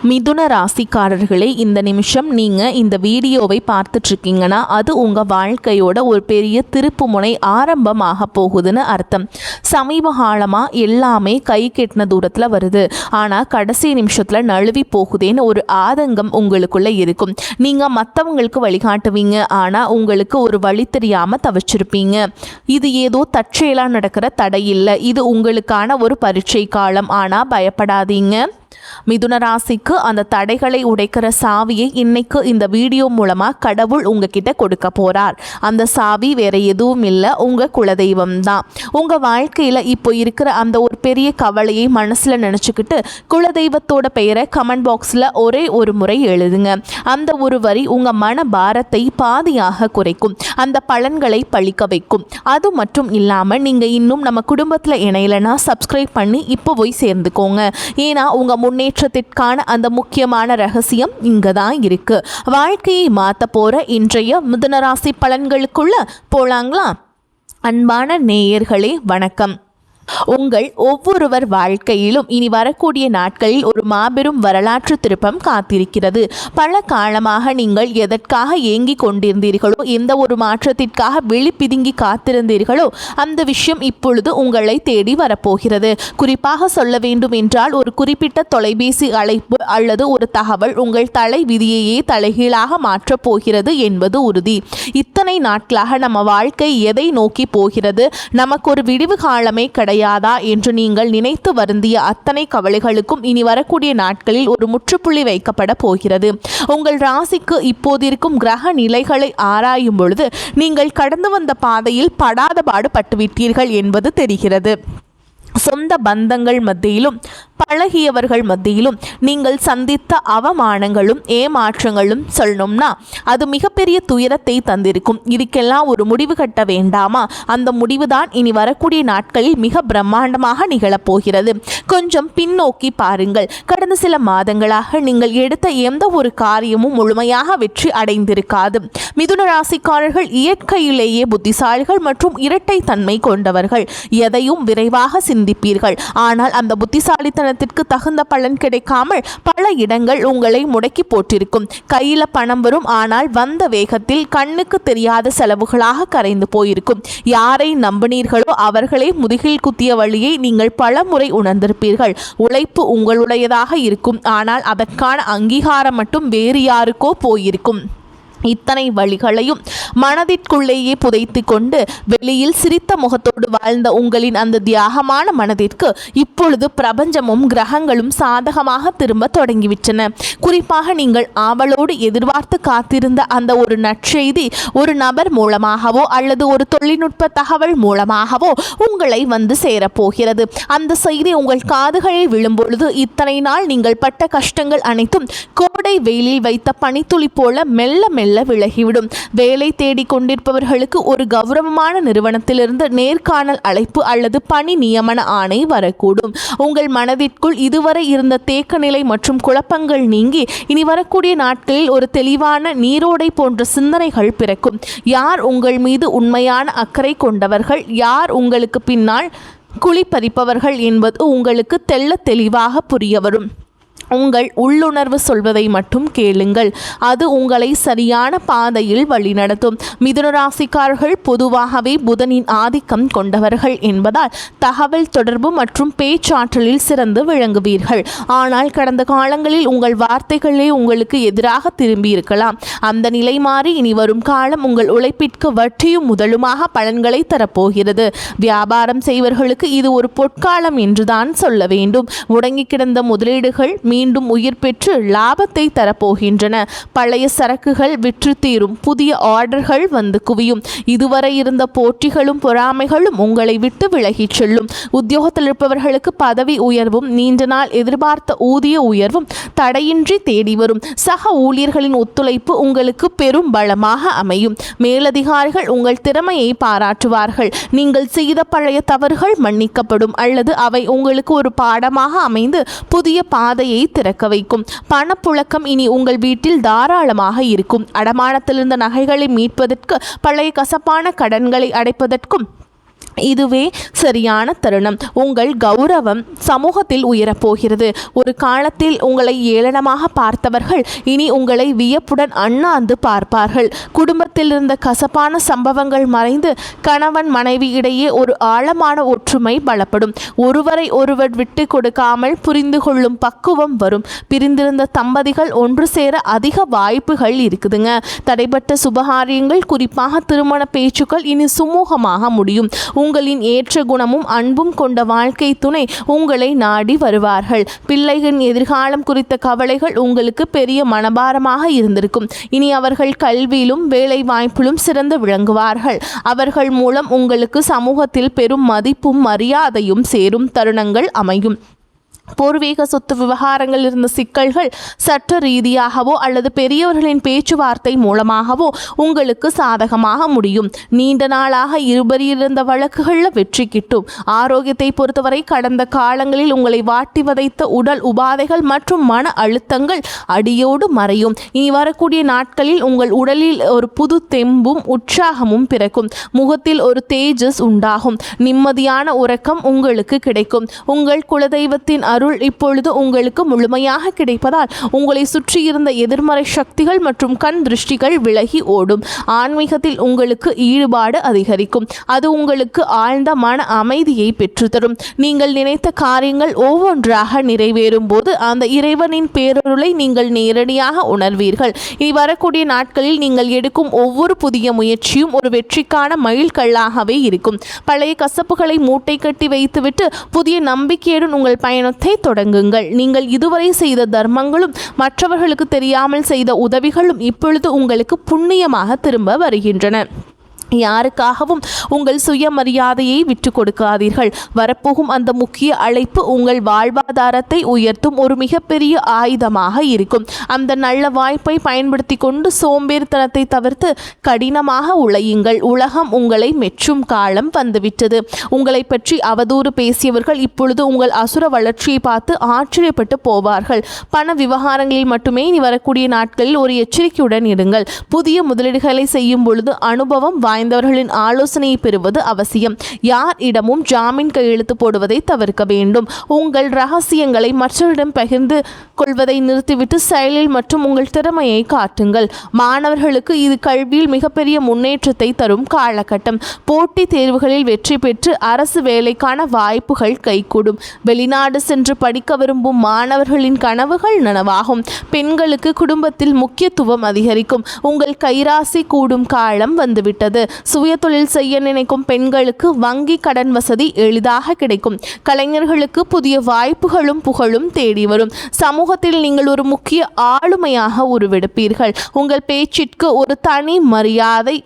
மிதுன ராசிக்காரர்களே, இந்த நிமிஷம் நீங்கள் இந்த வீடியோவை பார்த்துட்ருக்கீங்கன்னா அது உங்கள் வாழ்க்கையோட ஒரு பெரிய திருப்பு முனை ஆரம்பமாக போகுதுன்னு அர்த்தம். சமீப காலமாக எல்லாமே கை கெட்டின தூரத்தில் வருது, ஆனால் கடைசி நிமிஷத்தில் நழுவி போகுதேன்னு ஒரு ஆதங்கம் உங்களுக்குள்ளே இருக்கும். நீங்கள் மற்றவங்களுக்கு வழிகாட்டுவீங்க, ஆனால் உங்களுக்கு ஒரு வழி தெரியாமல் தவிச்சிருப்பீங்க. இது ஏதோ தற்செயலாக நடக்கிற தடை இல்லை, இது உங்களுக்கான ஒரு பரீட்சை காலம். ஆனால் பயப்படாதீங்க. மிதுன ராசிக்கு அந்த தடைகளை உடைக்கிற சாவியை இன்னைக்கு இந்த வீடியோ மூலமாக கடவுள் உங்ககிட்ட கொடுக்க போகிறார். அந்த சாவி வேற எதுவும் இல்லை, உங்கள் குலதெய்வம் தான். உங்கள் வாழ்க்கையில் இப்போ இருக்கிற அந்த ஒரு பெரிய கவலையை மனசில் நினச்சிக்கிட்டு குலதெய்வத்தோட பெயரை கமெண்ட் பாக்ஸில் ஒரே ஒரு முறை எழுதுங்க. அந்த ஒரு வரி உங்கள் மன பாரத்தை பாதியாக குறைக்கும், அந்த பலன்களை பழிக்க வைக்கும். அது மட்டும் இல்லாமல் நீங்கள் இன்னும் நம்ம குடும்பத்தில் இணையலைன்னா சப்ஸ்கிரைப் பண்ணி இப்போ போய் சேர்ந்துக்கோங்க. ஏன்னா உங்கள் முன்னேற்றத்திற்கான அந்த முக்கியமான ரகசியம் இங்கே தான் இருக்கு. வாழ்க்கையை மாற்ற போகிற இன்றைய மிதுன ராசி பலன்களுக்குள்ள போலாங்களா? அன்பான நேயர்களே வணக்கம். உங்கள் ஒவ்வொருவர் வாழ்க்கையிலும் இனி வரக்கூடிய நாட்களில் ஒரு மாபெரும் வரலாற்று திருப்பம் காத்திருக்கிறது. பல காலமாக நீங்கள் எதற்காக ஏங்கி கொண்டிருந்தீர்களோ, எந்த ஒரு மாற்றத்திற்காக விழிப்பிதுங்கி காத்திருந்தீர்களோ, அந்த விஷயம் இப்பொழுது உங்களை தேடி வரப்போகிறது. குறிப்பாக சொல்ல வேண்டும் என்றால், ஒரு குறிப்பிட்ட தொலைபேசி அழைப்பு அல்லது ஒரு தகவல் உங்கள் தலை விதியையே தலைகீழாக மாற்றப் போகிறது என்பது உறுதி. இத்தனை நாட்களாக நம்ம வாழ்க்கை எதை நோக்கி போகிறது, நமக்கு ஒரு விடிவு காலமே கிடையாதா என்று நீங்கள் நினைத்து வருந்திய அத்தனை கவலைகளுக்கும் இனி வரக்கூடிய நாட்களில் ஒரு முற்றுப்புள்ளி வைக்கப்பட போகிறது. உங்கள் ராசிக்கு இப்போதிருக்கும் கிரக நிலைகளை ஆராயும் பொழுது நீங்கள் கடந்து வந்த பாதையில் படாத பாடுபட்டுவிட்டீர்கள் என்பது தெரிகிறது. சொந்த பந்தங்கள் மத்தியிலும் பழகியவர்கள் மத்தியிலும் நீங்கள் சந்தித்த அவமானங்களும் ஏமாற்றங்களும் சொல்லணும்னா அது மிகப்பெரிய துயரத்தை தந்திருக்கும். இதுக்கெல்லாம் ஒரு முடிவு கட்ட வேண்டாமா? அந்த முடிவுதான் இனி வரக்கூடிய நாட்களில் மிக பிரம்மாண்டமாக நிகழப்போகிறது. கொஞ்சம் பின்னோக்கி பாருங்கள். கடந்த சில மாதங்களாக நீங்கள் எடுத்த எந்த ஒரு காரியமும் முழுமையாக வெற்றி அடைந்திருக்காது. மிதுன ராசிக்காரர்கள் இயற்கையிலேயே புத்திசாலிகள் மற்றும் இரட்டை தன்மை கொண்டவர்கள். எதையும் விரைவாக சிந்திப்பீர்கள். ஆனால் அந்த புத்திசாலித்தனத்திற்கு தகுந்த பலன் கிடைக்காமல் பல இடங்கள் உங்களை முடக்கி போட்டிருக்கும். கையில பணம் வரும், ஆனால் வந்த வேகத்தில் கண்ணுக்கு தெரியாத செலவுகளாக கரைந்து போயிருக்கும். யாரை நம்பினீர்களோ அவர்களே முதுகில் குத்திய வழியை நீங்கள் பல முறை உணர்ந்திருப்பீர்கள். உழைப்பு உங்களுடையதாக இருக்கும், ஆனால் அதற்கான அங்கீகாரம் மட்டும் வேறு யாருக்கோ போயிருக்கும். இத்தனை வழிகளையும் மனதிற்குள்ளேயே புதைத்து கொண்டு வெளியில் சிரித்த முகத்தோடு வாழ்ந்த உங்களின் அந்த தியாகமான மனதிற்கு இப்பொழுது பிரபஞ்சமும் கிரகங்களும் சாதகமாக திரும்ப தொடங்கிவிட்டன. குறிப்பாக நீங்கள் ஆவலோடு எதிர்பார்த்து காத்திருந்த அந்த ஒரு நற்செய்தி ஒரு நபர் மூலமாகவோ அல்லது ஒரு தொழில்நுட்ப தகவல் மூலமாகவோ உங்களை வந்து சேரப்போகிறது. அந்த செய்தி உங்கள் காதுகளில் விழும்பொழுது இத்தனை நாள் நீங்கள் பட்ட கஷ்டங்கள் அனைத்தும் கோடை வெயிலில் வைத்த பனித்துளி போல மெல்ல மெல்ல விலகிவிடும். வேலை தேடிக் கொண்டிருப்பவர்களுக்கு ஒரு கௌரவமான நிறுவனத்திலிருந்து நேர்காணல் அழைப்பு அல்லது பணி நியமன ஆணை வரக்கூடும். உங்கள் மனதிற்குள் இதுவரை இருந்த தேக்க நிலை மற்றும் குழப்பங்கள் நீங்கி இனி வரக்கூடிய நாட்களில் ஒரு தெளிவான நீரோடை போன்ற சிந்தனைகள் பிறக்கும். யார் உங்கள் மீது உண்மையான அக்கறை கொண்டவர்கள், யார் உங்களுக்கு பின்னால் குழி பறிப்பவர்கள் என்பது உங்களுக்கு தெள்ள தெளிவாக புரிய வரும். உங்கள் உள்ளுணர்வு சொல்வதை மட்டும் கேளுங்கள், அது உங்களை சரியான பாதையில் வழிநடத்தும். மிதுன ராசிக்காரர்கள் பொதுவாகவே புதனின் ஆதிக்கம் கொண்டவர்கள் என்பதால் தகவல் தொடர்பு மற்றும் பேச்சாற்றலில் சிறந்து விளங்குவீர்கள். ஆனால் கடந்த காலங்களில் உங்கள் வார்த்தைகளே உங்களுக்கு எதிராக திரும்பி இருக்கலாம். அந்த நிலை மாறி இனி வரும் காலம் உங்கள் உழைப்பிற்கு வட்டியும் முதலுமாக பலன்களை தரப்போகிறது. வியாபாரம் செய்வர்களுக்கு இது ஒரு பொற்காலம் என்றுதான் சொல்ல வேண்டும். முடங்கி கிடந்த முதலீடுகள் மீண்டும் உயிர் பெற்று லாபத்தை தரப்போகின்றன. பழைய சரக்குகள் விற்று தீரும், புதிய ஆர்டர்கள் வந்து குவியும். இதுவரை இருந்த போட்டிகளும் பொறாமைகளும் உங்களை விட்டு விலகிச் செல்லும். உத்தியோகத்தில் இருப்பவர்களுக்கு பதவி உயர்வும் நீண்ட நாள் எதிர்பார்த்த ஊதிய உயர்வும் தடையின்றி தேடி வரும். சக ஊழியர்களின் ஒத்துழைப்பு உங்களுக்கு பெரும் பலமாக அமையும். மேலதிகாரிகள் உங்கள் திறமையை பாராட்டுவார்கள். நீங்கள் செய்த பழைய தவறுகள் மன்னிக்கப்படும் அல்லது அவை உங்களுக்கு ஒரு பாடமாக அமைந்து புதிய பாதையை திறக்க வைக்கும். பணப்புழக்கம் இனி உங்கள் வீட்டில் தாராளமாக இருக்கும். அடமானத்திலிருந்த நகைகளை மீட்பதற்கு, பழைய கசப்பான கடன்களை அடைப்பதற்கும் இதுவே சரியான தருணம். உங்கள் கௌரவம் சமூகத்தில் உயரப்போகிறது. ஒரு காலத்தில் உங்களை ஏளனமாக பார்த்தவர்கள் இனி உங்களை வியப்புடன் அண்ணாந்து பார்ப்பார்கள். குடும்பத்தில் இருந்த கசப்பான சம்பவங்கள் மறைந்து கணவன் மனைவி இடையே ஒரு ஆழமான ஒற்றுமை பலப்படும். ஒருவரை ஒருவர் விட்டு கொடுக்காமல் புரிந்து கொள்ளும் பக்குவம் வரும். பிரிந்திருந்த தம்பதிகள் ஒன்று சேர அதிக வாய்ப்புகள் இருக்குதுங்க. தடைப்பட்ட சுபகாரியங்கள், குறிப்பாக திருமண பேச்சுக்கள் இனி சுமூகமாக முடியும். உங்களின் ஏற்ற குணமும் அன்பும் கொண்ட வாழ்க்கை துணை உங்களை நாடி வருவார்கள். பிள்ளைகளின் எதிர்காலம் குறித்த கவலைகள் உங்களுக்கு பெரிய மனபாரமாக இருந்திருக்கும். இனி அவர்கள் கல்வியிலும் வேலை வாய்ப்பிலும் சிறந்து விளங்குவார்கள். அவர்கள் மூலம் உங்களுக்கு சமூகத்தில் பெரும் மதிப்பும் மரியாதையும் சேரும் தருணங்கள் அமையும். பூர்வீக சொத்து விவகாரங்கள் இருந்த சிக்கல்கள் சட்ட ரீதியாகவோ அல்லது பெரியவர்களின் பேச்சுவார்த்தை மூலமாகவோ உங்களுக்கு சாதகமாக முடியும். நீண்ட நாளாக இருந்த வழக்குகளில் வெற்றி கிட்டும். ஆரோக்கியத்தை பொறுத்தவரை கடந்த காலங்களில் உங்களை வாட்டி வதைத்த உடல் உபாதைகள் மற்றும் மன அழுத்தங்கள் அடியோடு மறையும். இனி வரக்கூடிய நாட்களில் உங்கள் உடலில் ஒரு புது தெம்பும் உற்சாகமும் பிறக்கும். முகத்தில் ஒரு தேஜஸ் உண்டாகும். நிம்மதியான உறக்கம் உங்களுக்கு கிடைக்கும். உங்கள் குலதெய்வத்தின் அருள் இப்பொழுது உங்களுக்கு முழுமையாக கிடைப்பதால் உங்களை சுற்றியிருந்த எதிர்மறை சக்திகள் மற்றும் கண் திருஷ்டிகள் விலகி ஓடும். ஆன்மீகத்தில் உங்களுக்கு ஈடுபாடு அதிகரிக்கும். அது உங்களுக்கு ஆழ்ந்த மன அமைதியை பெற்றுத்தரும். நீங்கள் நினைத்த காரியங்கள் ஒவ்வொன்றாக நிறைவேறும் போது அந்த இறைவனின் பேரருளை நீங்கள் நேரடியாக உணர்வீர்கள். இனி வரக்கூடிய நாட்களில் நீங்கள் எடுக்கும் ஒவ்வொரு புதிய முயற்சியும் ஒரு வெற்றிக்கான மைல்கல்லாகவே இருக்கும். பழைய கசப்புகளை மூட்டை கட்டி வைத்துவிட்டு புதிய நம்பிக்கையுடன் உங்கள் பயணத்தை தொடங்குங்கள். நீங்கள் இதுவரை செய்த தர்மங்களும் மற்றவர்களுக்கு தெரியாமல் செய்த உதவிகளும் இப்பொழுது உங்களுக்கு புண்ணியமாக திரும்ப வருகின்றன. யாருக்காகவும் உங்கள் சுயமரியாதையை விட்டு கொடுக்காதீர்கள். வரப்போகும் அந்த முக்கிய அழைப்பு உங்கள் வாழ்வாதாரத்தை உயர்த்தும் ஒரு மிகப்பெரிய ஆயுதமாக இருக்கும். அந்த நல்ல வாய்ப்பை பயன்படுத்தி கொண்டு சோம்பேறித்தனத்தை தவிர்த்து கடினமாக உழையுங்கள். உலகம் உங்களை மெச்சும் காலம் வந்துவிட்டது. உங்களை பற்றி அவதூறு பேசியவர்கள் இப்பொழுது உங்கள் அசுர வளர்ச்சியை பார்த்து ஆச்சரியப்பட்டு போவார்கள். பண விவகாரங்களில் மட்டுமே இனி வரக்கூடிய நாட்களில் ஒரு எச்சரிக்கையுடன் இருங்கள். புதிய முதலீடுகளை செய்யும் பொழுது அனுபவம் வாய்ந்தவர்களின் ஆலோசனையை பெறுவது அவசியம். யார் இடமும் ஜாமீன் கையெழுத்து போடுவதை தவிர்க்க வேண்டும். உங்கள் ரகசியங்களை மற்றவரிடம் பகிர்ந்து கொள்வதை நிறுத்திவிட்டு செயலில் மற்றும் உங்கள் திறமையை காட்டுங்கள். மாணவர்களுக்கு இது கல்வியில் மிகப்பெரிய முன்னேற்றத்தை தரும் காலகட்டம். போட்டித் தேர்வுகளில் வெற்றி பெற்று அரசு வேலைக்கான வாய்ப்புகள் கைகூடும். வெளிநாடு சென்று படிக்க விரும்பும் மாணவர்களின் கனவுகள் நனவாகும். பெண்களுக்கு குடும்பத்தில் முக்கியத்துவம் அதிகரிக்கும். உங்கள் கைராசி கூடும் காலம் வந்துவிட்டது. சுய தொழில் செய்ய நினைக்கும் பெண்களுக்கு வங்கி கடன் வசதி எளிதாக கிடைக்கும். கலைஞர்களுக்கு புதிய வாய்ப்புகளும் புகழும் தேடி வரும். சமூகத்தில் நீங்கள் ஒரு முக்கிய ஆளுமையாக உருவெடுப்பீர்கள். உங்கள் பேச்சிற்கு ஒரு தனி மரியாதை,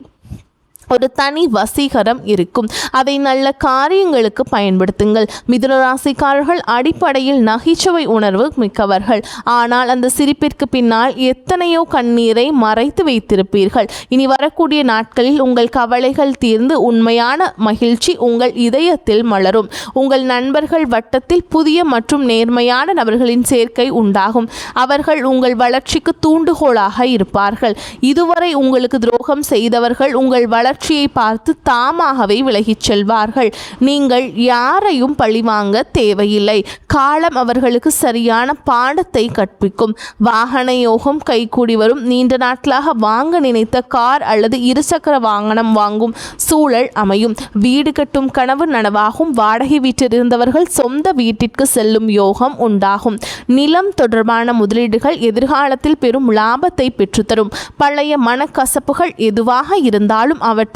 ஒரு தனி வசீகரம் இருக்கும். அதை நல்ல காரியங்களுக்கு பயன்படுத்துங்கள். மிதுன ராசிக்காரர்கள் அடிப்படையில் நகைச்சுவை உணர்வு மிக்கவர்கள். ஆனால் அந்த சிரிப்பிற்கு பின்னால் எத்தனையோ கண்ணீரை மறைத்து வைத்திருப்பீர்கள். இனி வரக்கூடிய நாட்களில் உங்கள் கவலைகள் தீர்ந்து உண்மையான மகிழ்ச்சி உங்கள் இதயத்தில் மலரும். உங்கள் நண்பர்கள் வட்டத்தில் புதிய மற்றும் நேர்மையான நபர்களின் சேர்க்கை உண்டாகும். அவர்கள் உங்கள் வளர்ச்சிக்கு தூண்டுகோலாக இருப்பார்கள். இதுவரை உங்களுக்கு துரோகம் செய்தவர்கள் உங்கள் வளர்ச்சியை பார்த்து தாமாகவே விலகிச் செல்வார்கள். நீங்கள் யாரையும் பழிவாங்க தேவையில்லை. காலம் அவர்களுக்கு சரியான பாடத்தை கற்பிக்கும். வாகன யோகம் கைகூடி வரும். நீண்ட நாட்களாக வாங்க நினைத்த கார் அல்லது இருசக்கர வாகனம் வாங்கும் சூழல் அமையும். வீடு கட்டும் கனவு நனவாகும். வாடகை வீட்டில் இருந்தவர்கள் சொந்த வீட்டிற்கு செல்லும் யோகம் உண்டாகும். நிலம் தொடர்பான முதலீடுகள் எதிர்காலத்தில் பெரும் லாபத்தை பெற்றுத்தரும். பழைய மனக்கசப்புகள் எதுவாக இருந்தாலும் அவற்றை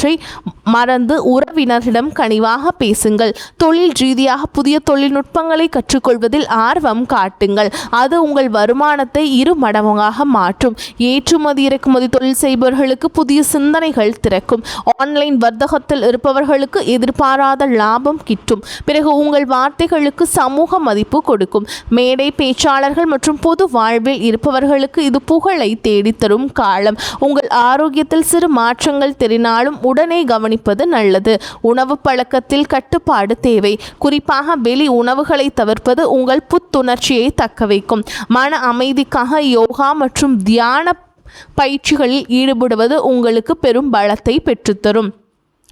மறந்து உறவினரிடம் கனிவாக பேசுங்கள். தொழில் ரீதியாக புதிய தொழில்நுட்பங்களை கற்றுக்கொள்வதில் ஆர்வம் காட்டுங்கள். அது உங்கள் வருமானத்தை 2 மடங்காக மாற்றும். ஏற்றுமதி இறக்குமதி தொழில் செய்பவர்களுக்கு புதிய சிந்தனைகள் திறக்கும். ஆன்லைன் வர்த்தகத்தில் இருப்பவர்களுக்கு எதிர்பாராத லாபம் கிட்டும். பிறகு உங்கள் வார்த்தைகளுக்கு சமூக மதிப்பு கொடுக்கும். மேடை பேச்சாளர்கள் மற்றும் பொது வாழ்வில் இருப்பவர்களுக்கு இது புகழை தேடித்தரும் காலம். உங்கள் ஆரோக்கியத்தில் சிறு மாற்றங்கள் தெரிந்தாலும் உடனே கவனிப்பது நல்லது. உணவு பழக்கத்தில் கட்டுப்பாடு தேவை. குறிப்பாக வெளி உணவுகளை தவிர்ப்பது உங்கள் புத்துணர்ச்சியை தக்க வைக்கும். மன அமைதிக்காக யோகா மற்றும் தியான பயிற்சிகளில் ஈடுபடுவது உங்களுக்கு பெரும் பலத்தை பெற்றுத்தரும்.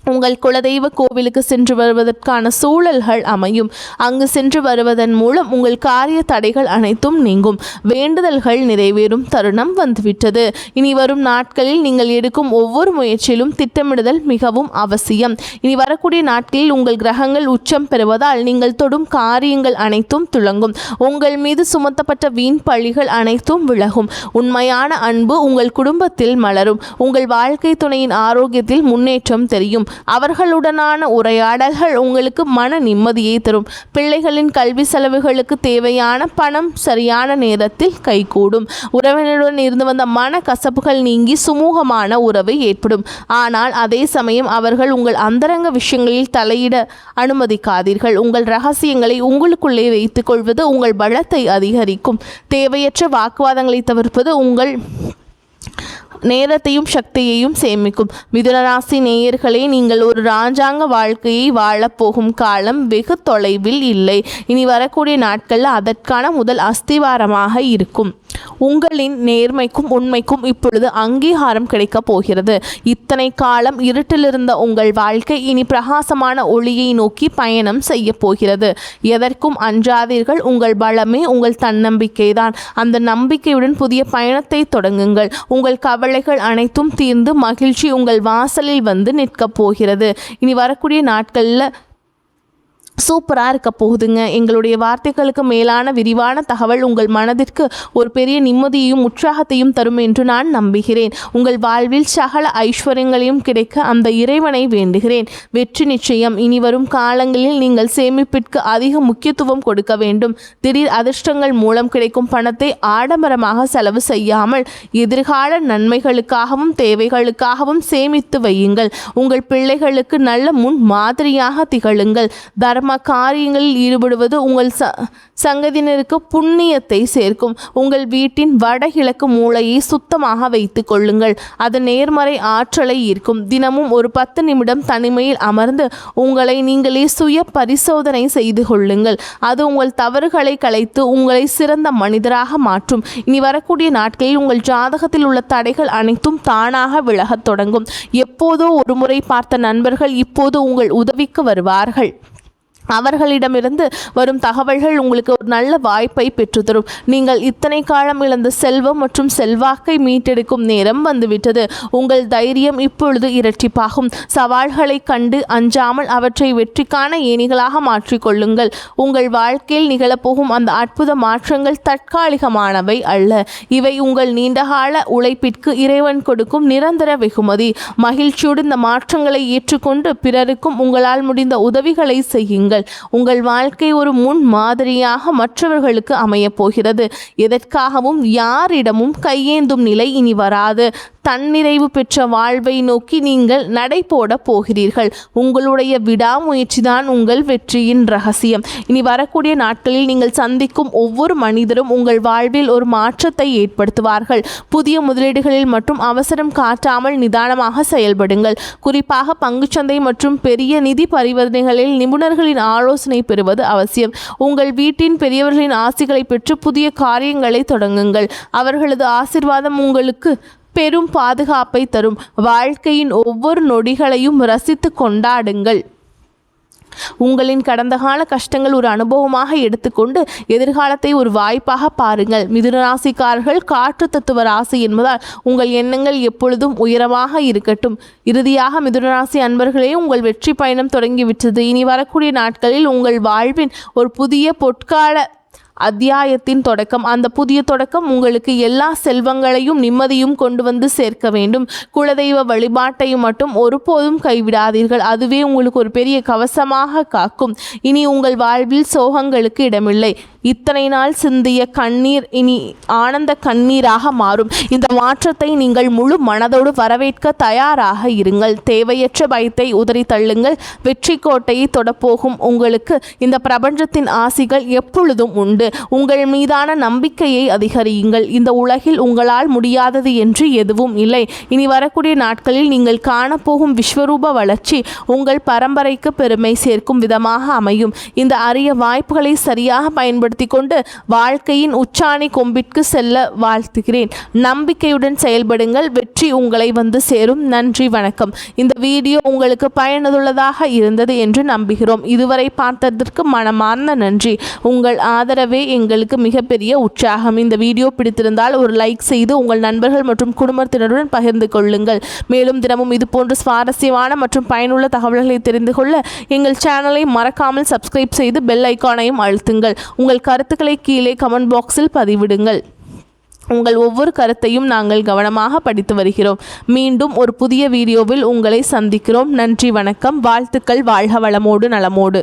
உங்கள் குலதெய்வ கோவிலுக்கு சென்று வருவதற்கான சூழல்கள் அமையும். அங்கு சென்று வருவதன் மூலம் உங்கள் காரிய தடைகள் அனைத்தும் நீங்கும். வேண்டுதல்கள் நிறைவேறும் தருணம் வந்துவிட்டது. இனி வரும் நாட்களில் நீங்கள் எடுக்கும் ஒவ்வொரு முயற்சியிலும் திட்டமிடுதல் மிகவும் அவசியம். இனி வரக்கூடிய நாட்களில் உங்கள் கிரகங்கள் உச்சம் பெறுவதால் நீங்கள் தொடும் காரியங்கள் அனைத்தும் துளங்கும். உங்கள் மீது சுமத்தப்பட்ட வீண் பழிகள் அனைத்தும் விலகும். உண்மையான அன்பு உங்கள் குடும்பத்தில் மலரும். உங்கள் வாழ்க்கை துணையின் ஆரோக்கியத்தில் முன்னேற்றம் தெரியும். அவர்களுடனான உரையாடல்கள் உங்களுக்கு மன நிம்மதியை தரும். பிள்ளைகளின் கல்வி செலவுகளுக்கு தேவையான பணம் சரியான நேரத்தில் கைகூடும். உறவினருடன் இருந்து வந்த மன கசப்புகள் நீங்கி சுமூகமான உறவு ஏற்படும். ஆனால் அதே சமயம் அவர்கள் உங்கள் அந்தரங்க விஷயங்களில் தலையிட அனுமதிக்காதீர்கள். உங்கள் ரகசியங்களை உங்களுக்குள்ளே வைத்துக் கொள்வது உங்கள் பலத்தை அதிகரிக்கும். தேவையற்ற வாக்குவாதங்களை தவிர்ப்பது உங்கள் நேரத்தையும் சக்தியையும் சேமிக்கும். மிதுனராசி நேயர்களே, நீங்கள் ஒரு ராஜாங்க வாழ்க்கையை வாழப்போகும் காலம் வெகு தொலைவில் இல்லை. இனி வரக்கூடிய நாட்களில் அதற்கான முதல் அஸ்திவாரமாக இருக்கும். உங்களின் நேர்மைக்கும் உண்மைக்கும் இப்பொழுது அங்கீகாரம் கிடைக்கப் போகிறது. இத்தனை காலம் இருட்டிலிருந்த உங்கள் வாழ்க்கை இனி பிரகாசமான ஒளியை நோக்கி பயணம் செய்ய போகிறது. எதற்கும் அஞ்சாதீர்கள். உங்கள் பலமே உங்கள் தன்னம்பிக்கைதான். அந்த நம்பிக்கையுடன் புதிய பயணத்தை தொடங்குங்கள். உங்கள் கவலைகள் அனைத்தும் தீர்ந்து மகிழ்ச்சி உங்கள் வாசலில் வந்து நிற்கப் போகிறது. இனி வரக்கூடிய நாட்களில் சூப்பராக இருக்க போகுதுங்க. எங்களுடைய வார்த்தைகளுக்கு மேலான விரிவான தகவல் உங்கள் மனதிற்கு ஒரு பெரிய நிம்மதியையும் உற்சாகத்தையும் தரும் என்று நான் நம்புகிறேன். உங்கள் வாழ்வில் சகல ஐஸ்வர்யங்களையும் கிடைக்க அந்த இறைவனை வேண்டுகிறேன். வெற்றி நிச்சயம். இனி வரும் காலங்களில் நீங்கள் சேமிப்பிற்கு அதிக முக்கியத்துவம் கொடுக்க வேண்டும். திடீர் அதிர்ஷ்டங்கள் மூலம் கிடைக்கும் பணத்தை ஆடம்பரமாக செலவு செய்யாமல் எதிர்கால நன்மைகளுக்காகவும் தேவைகளுக்காகவும் சேமித்து வையுங்கள். உங்கள் பிள்ளைகளுக்கு நல்ல முன் மாதிரியாக திகழுங்கள். தர்ம காரியங்களில் ஈடுபடுவது உங்கள் சங்கதியினருக்கு புண்ணியத்தை சேர்க்கும். உங்கள் வீட்டின் வடகிழக்கு மூலையை சுத்தமாக வைத்துக் கொள்ளுங்கள். அது நேர்மறை ஆற்றலை ஈர்க்கும். தினமும் ஒரு 10 நிமிடம் தனிமையில் அமர்ந்து உங்களை நீங்களே சுய பரிசோதனை செய்து கொள்ளுங்கள். அது உங்கள் தவறுகளை களைத்து உங்களை சிறந்த மனிதராக மாற்றும். இனி வரக்கூடிய நாட்களில் உங்கள் ஜாதகத்தில் உள்ள தடைகள் அனைத்தும் தானாக விலகத் தொடங்கும். எப்போதோ ஒரு முறை பார்த்த நண்பர்கள் இப்போது உங்கள் உதவிக்கு வருவார்கள். அவர்களிடமிருந்து வரும் தகவல்கள் உங்களுக்கு ஒரு நல்ல வாய்ப்பை பெற்றுத்தரும். நீங்கள் இத்தனை காலம் இழந்த செல்வம் மற்றும் செல்வாக்கை மீட்டெடுக்கும் நேரம் வந்துவிட்டது. உங்கள் தைரியம் இப்பொழுது இரட்டிப்பாகும். சவால்களை கண்டு அஞ்சாமல் அவற்றை வெற்றிக்கான ஏணிகளாக மாற்றிக்கொள்ளுங்கள். உங்கள் வாழ்க்கையில் நிகழப்போகும் அந்த அற்புத மாற்றங்கள் தற்காலிகமானவை அல்ல. இவை உங்கள் நீண்டகால உழைப்பிற்கு இறைவன் கொடுக்கும் நிரந்தர வெகுமதி. மகிழ்ச்சியோடு இந்த மாற்றங்களை ஏற்றுக்கொண்டு பிறருக்கும் உங்களால் முடிந்த உதவிகளை செய்யுங்கள். உங்கள் வாழ்க்கை ஒரு முன் மாதிரியாக மற்றவர்களுக்கு அமையப் போகிறது. எதற்காகவும் யாரிடமும் கையேந்தும் நிலை இனி வராது. தன்னிறைவு பெற்ற வாழ்வை நோக்கி நீங்கள் நடை போட போகிறீர்கள். உங்களுடைய விடாமுயற்சிதான் உங்கள் வெற்றியின் ரகசியம். இனி வரக்கூடிய நாட்களில் நீங்கள் சந்திக்கும் ஒவ்வொரு மனிதரும் உங்கள் வாழ்வில் ஒரு மாற்றத்தை ஏற்படுத்துவார்கள். புதிய முதலீடுகளில் மற்றும் அவசரம் காட்டாமல் நிதானமாக செயல்படுங்கள். குறிப்பாக பங்குச்சந்தை மற்றும் பெரிய நிதி பரிவர்த்தனைகளில் நிபுணர்களின் ஆலோசனை பெறுவது அவசியம். உங்கள் வீட்டின் பெரியவர்களின் ஆசிகளை பெற்று புதிய காரியங்களை தொடங்குங்கள். அவர்களது ஆசீர்வாதம் உங்களுக்கு பெரும் பாதுகாப்பை தரும். வாழ்க்கையின் ஒவ்வொரு நொடிகளையும் ரசித்து கொண்டாடுங்கள். உங்களின் கடந்த கால கஷ்டங்கள் ஒரு அனுபவமாக எடுத்துக்கொண்டு எதிர்காலத்தை ஒரு வாய்ப்பாக பாருங்கள். மிதுனராசிக்காரர்கள் காற்று தத்துவ ராசி என்பதால் உங்கள் எண்ணங்கள் எப்பொழுதும் உயரமாக இருக்கட்டும். இறுதியாக மிதுனராசி அன்பர்களே, உங்கள் வெற்றி பயணம் தொடங்கிவிட்டது. இனி வரக்கூடிய நாட்களில் உங்கள் வாழ்வின் ஒரு புதிய பொற்கால அத்தியாயத்தின் தொடக்கம். அந்த புதிய தொடக்கம் உங்களுக்கு எல்லா செல்வங்களையும் நிம்மதியும் கொண்டு வந்து சேர்க்க வேண்டும். குலதெய்வ வழிபாட்டையும் மட்டும் ஒருபோதும் கைவிடாதீர்கள். அதுவே உங்களுக்கு ஒரு பெரிய கவசமாக காக்கும். இனி உங்கள் வாழ்வில் சோகங்களுக்கு இடமில்லை. இத்தனை நாள் சிந்திய கண்ணீர் இனி ஆனந்த கண்ணீராக மாறும். இந்த மாற்றத்தை நீங்கள் முழு மனதோடு வரவேற்க தயாராக இருங்கள். தேவையற்ற பயத்தை உதறி தள்ளுங்கள். வெற்றி கோட்டையை தொடப்போகும் உங்களுக்கு இந்த பிரபஞ்சத்தின் ஆசிகள் எப்பொழுதும் உண்டு. உங்கள் மீதான நம்பிக்கையை அதிகரியுங்கள். இந்த உலகில் உங்களால் முடியாதது என்று எதுவும் இல்லை. இனி வரக்கூடிய நாட்களில் நீங்கள் காணப்போகும் விஸ்வரூப வளர்ச்சி உங்கள் பரம்பரைக்கு பெருமை சேர்க்கும் விதமாக அமையும். இந்த அரிய வாய்ப்புகளை சரியாக பயன்படுத்தி கொண்டு வாழ்க்கையின் உச்சாணி கொம்பிற்கு செல்ல வாழ்த்துகிறேன். நம்பிக்கையுடன் செயல்படுங்கள். வெற்றி உங்களை வந்து சேரும். நன்றி, வணக்கம். இந்த வீடியோ உங்களுக்கு பயனுள்ளதாக இருந்தது என்று நம்புகிறோம். இதுவரை பார்த்ததற்கு மனமார்ந்த நன்றி. உங்கள் ஆதரவே எங்களுக்கு மிகப்பெரிய உற்சாகம். இந்த வீடியோ பிடித்திருந்தால் ஒரு லைக் செய்து உங்கள் நண்பர்கள் மற்றும் குடும்பத்தினருடன் பகிர்ந்து கொள்ளுங்கள். மேலும் தினமும் இது போன்ற சுவாரஸ்யமான மற்றும் பயனுள்ள தகவல்களை தெரிந்து கொள்ள எங்கள் சேனலை மறக்காமல் சப்ஸ்கிரைப் செய்து பெல் ஐக்கானையும் அழுத்துங்கள். உங்கள் கருத்துக்களை கீழே கமெண்ட் பாக்ஸில் பதிவிடுங்கள். உங்கள் ஒவ்வொரு கருத்தையும் நாங்கள் கவனமாக படித்து வருகிறோம். மீண்டும் ஒரு புதிய வீடியோவில் உங்களை சந்திக்கிறோம். நன்றி, வணக்கம். வாழ்த்துக்கள். வாழ்க வளமோடு நலமோடு.